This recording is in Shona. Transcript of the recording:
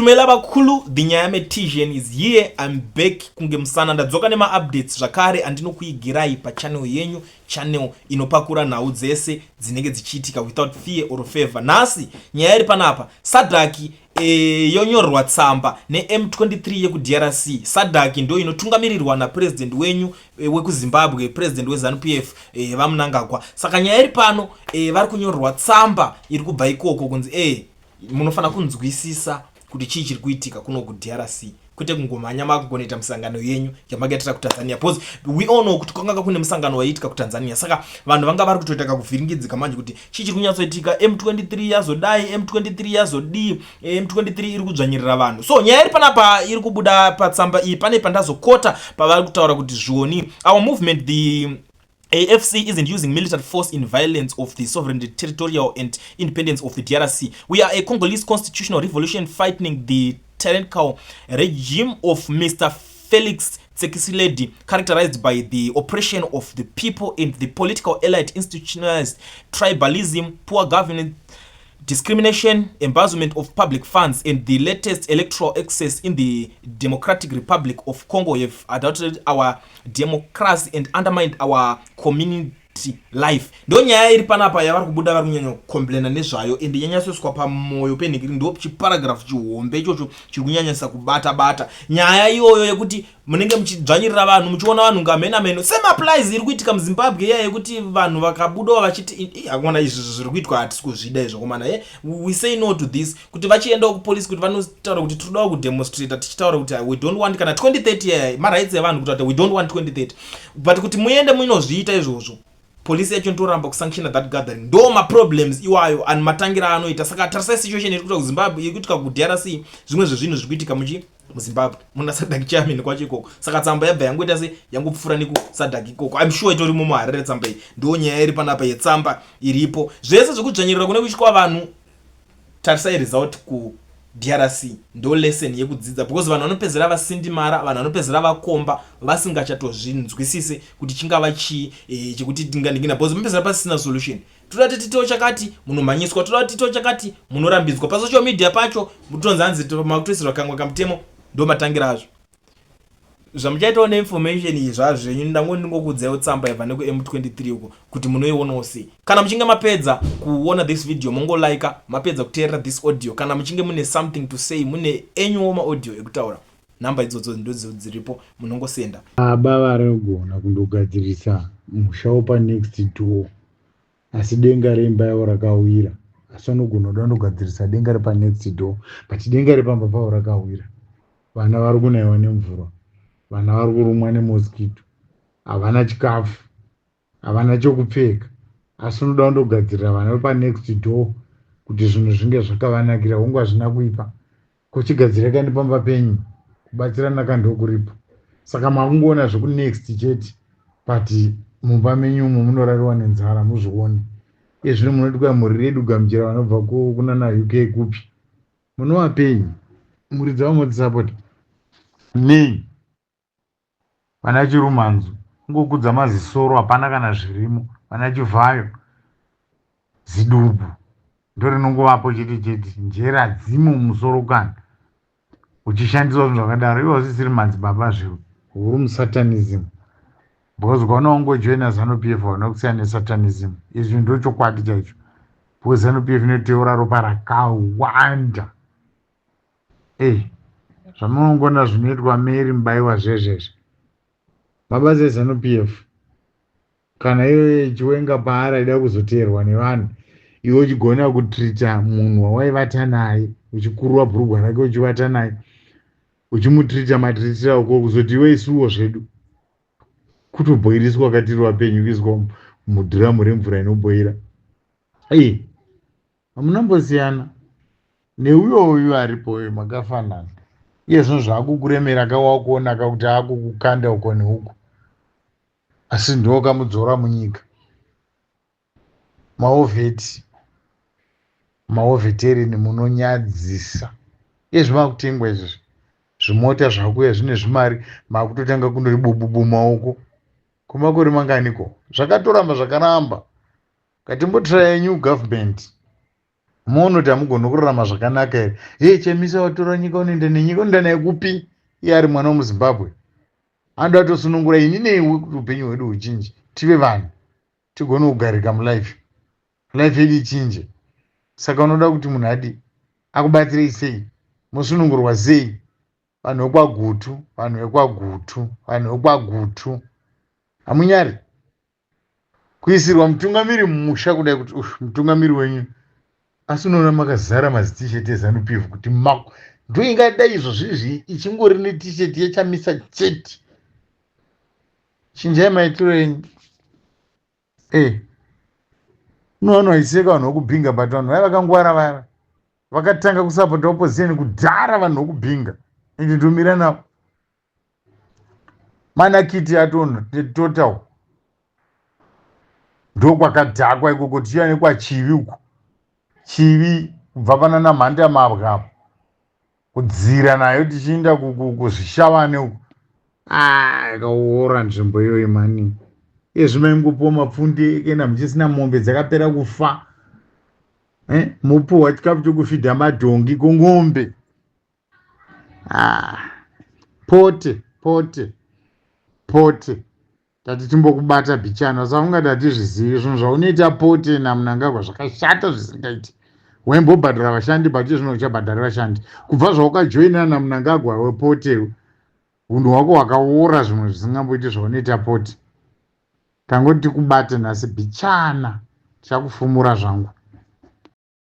Tatumela bakulu dinyame Tijen is here. I'm back kunge msana ndadzoka nema updates zvakare andinokuigirai pa channel yenyu, channel inopakura nhau dzese dzinenge dzichiitika without fear or favor. Nasi nyaya iri panapa, Sadaki yonyorwa tsamba ne M23 yeku DRC. Sadaki ndo inotungamirirwa na president wenyu weku Zimbabwe, president we ZANU-PF vamunangagwa. Saka nyaya iri pano vari kunyorwa tsamba iri kubva ikoko kunzi munofana kunzwisisa kuti chii chiri kuitika kuno ku DRC, kwete kungomhanya makugoneta musangano yenyu yamakaitira ku Tanzania, because we all know kuti kwanga kune musangano waiitika ku Tanzania. Saka vanhu vanga vari kutoita kuvhiringidzika manje kuti chii chiri kunyatsoitika, M23 yazodai, M23 yazodi, M23 iri kudzvanyirira vanhu. So nyaya iri panapa iri kubuda patsamba iyi pane pandazokota pavari kutaura kuti zvioni our movement the AFC isn't using military force in violence of the sovereignty, territorial and independence of the DRC. We are a Congolese constitutional revolution fighting the tyrannical regime of Mr. Felix Tshisekedi, characterized by the oppression of the people and the political elite, institutionalized tribalism, poor governance, discrimination, embezzlement of public funds, and the latest electoral excess in the Democratic Republic of Congo have adulterated our democracy and undermined our community life. Ndo nyaya iri panapa yavari kubuda vari kunyanya kukomplaina nezvayo, ende yanyatsoswa pamoyo penhekiri. Ndo chiparagraph chihombe ichocho chiri kunyanyisa kubata nyaya iyoyo yekuti munenge muchidzvanyirira vanhu, muchiona vanhu ngameno. Same applies iri kuitika muZimbabwe iya yekuti vanhu vakabudawo vachiti akona izvi zviri kuitwa hatisi kuzvida izvo komana we say no to this, kuti vachiendawo kupolisi kuti vanotaura kuti tinodawo kudemonstrata tichitaura kuti we don't want kana 2030 marights evanhu kuti we don't want 2030, but kuti muende munozviita izvozvo polisi yacho ntoramba kusanctiona that gathering. Ndo maproblems iwayo and matangira anoita. Saka tarisa situation iri kuita kuZimbabwe iri kuitika ku DRC, zvimwe zvezvinhu zviri kuitika muZimbabwe muna Sadaki Chairman kwacho ikoko. Saka tsamba yabva yangoita se yangopfura neku Sadaki ikoko. I'm sure itori mumaharire tsamba iyi. Ndo nyaya iri panapa yetsamba iripo. Zvese zvekudzvanyirira kune kuchikwa vanhu, tarisa result ku DRC ndo lesson yekudzidza, because vanhu vanopezera vasindimara, vanhu vanopezera vakomba vasingachatozvinzwisise kuti chingava chii chekuti tingandingina, because mupezera pasina solution. Toda titito chakati munomhanyiswa, toda titito chakati munorambidzwa pa social media pacho mutonza anzi makutoisirwa kamwe kamutemo. Ndo matangira azvo zvamuchaitawo neinformation iyi zvazvo zvenyu. Ndingokudzaiwo tsamba yabva neku M23 uko kuti munoionawo sei. Kana muchinge mapedza kuona this video mongolike, mapedza kuteerera this audio, kana muchinge mune something to say, mune enyuwo maaudio ekutaura, namba idzodzo ndodzo dziripo munongosenda. Aba varigona kundogadzirisa mushawo pa next door, asi denga remba yavo rakawira. Asi vanogona kuti vanogadzirisa denga repa next door, but denga repamba pavo rakawira. Vana vari kunaiwa nemvura, vana vari kurumwa nemosquito, havana chikafu, havana chokupfeka. Asi unoda kundogadzirira vana vepa next door kuti zvinhu zvinge zvakavanakira. Hongu hazvina kuipa, kuchigadzira kandi pamba penyu kubatsirana kandokuripo. Saka makungoona zveku next chete, but mumba menyu umo munorariwa nenzara muzvione. Izvino munoti kwa muri redu gamuchira vanobva kuna na UK kupi, munovapei muri dzavo motisapoti nei vana chirumanzu ngokudza mazisoro hapana kana zvirimo, vana chivhayo zidubu ndorinongovapo chete njera dzimo musoro kana uchishandiswa zvinhu zvakadaro. Ivo zvisiri madzibaba zviro huru musatanism, because ukaona ungojoina ZANU-PF hauna kusiyana nesatanism. Izvi ndo chokwadi chaicho, because ZANU-PF inoteura ropa rakawanda. Zvamunongona zvinoitwa Mary Mubaiwa zvezvezve mabasa eZANU-PF. Kana iwe chiwenga paari aida kuzoteerwa nevanhu, iwe uchigona kutrita munhu wawaivata naye, uchikurwa bhurugwa rake uchivata naye, uchimutrita matritira uko, kuzoti iwe isuwo zvedu kutobhoiriswa katiri wapenyu kuiswa mudhiramu remvura inobhoira. Hamunambosiyana neuyoyo aripo makafanana. Iye zvinhu zvaakukuremera kawakuonaka kuti akukukanda uko neuko, asi ndo kamudzora munyika. Maovetereni munonyadzisa. Iye zvimakutengwa izvi zvimota zvakuya zvine zvimari, makutotanga kundori bububu maoko kumakore manganiko. Zvakatoramba zvakaramba. Katimbotiraya new government munoti hamugoni kurarama zvakanaka here. Hei, Chamisa watora nyika unoenda nenyika, unoenda naye kupi? Iye ari mwana wemuzimbabwe. Anoda tosunungura ini neiwe kuti upenyu hwedu huchinje, tive vanhu tigone kugarika mulife, life yedu ichinje. Saka unoda kuti munhu adi akubatsirei sei, musunungurwa sei? Vanhu vekwagutu, vanhu vekwagutu, vanhu vekwagutu, hamunyari kuisirwa mutungamiri mumusha kudai kuti mutungamiri wenyu, asi unoona makazara mazitisheti eZANU-PF kuti mako ndo ingadai izvozvizvi ichingori netisheti yeChamisa chete. Chinjai maitiro enyu. Unoona vaiseka vanhu vokubhinga, but vanhu vaya vakangwara vaya vakatanga kusapota opposition kudhara vanhu vokubhinga, ende ndomira navo. Manakiti atono total ndokwakadhakwa ikoko, tichiva nekwachivi uku, chivi kubva pana namhanda mabwa kudzira nayo tichienda kuzvishavane uku. Ikaora nzvimbo iyoyi mani. Ezvimaingopuwa mapfunde ena muchisina mombe dzakapera kufa, mupuhwa chikafu chokufidha madhongi kong'ombe. Pote tati timbokubata bichana, saka ungati hatizvizivi zvinhu zvaunoita Pote naMnangagwa zvakashata zvisingaiti. Waimbobhadhara vashandi, but zvino uchabhadhara vashandi kubva zvaukajoina naMnangagwa wePote. Unhu hwako hwakaora, zvimwe zvisingamboiti zvaunoita Pote. Tangoti tikubate nhasi bichana, tichakufumura zvangu.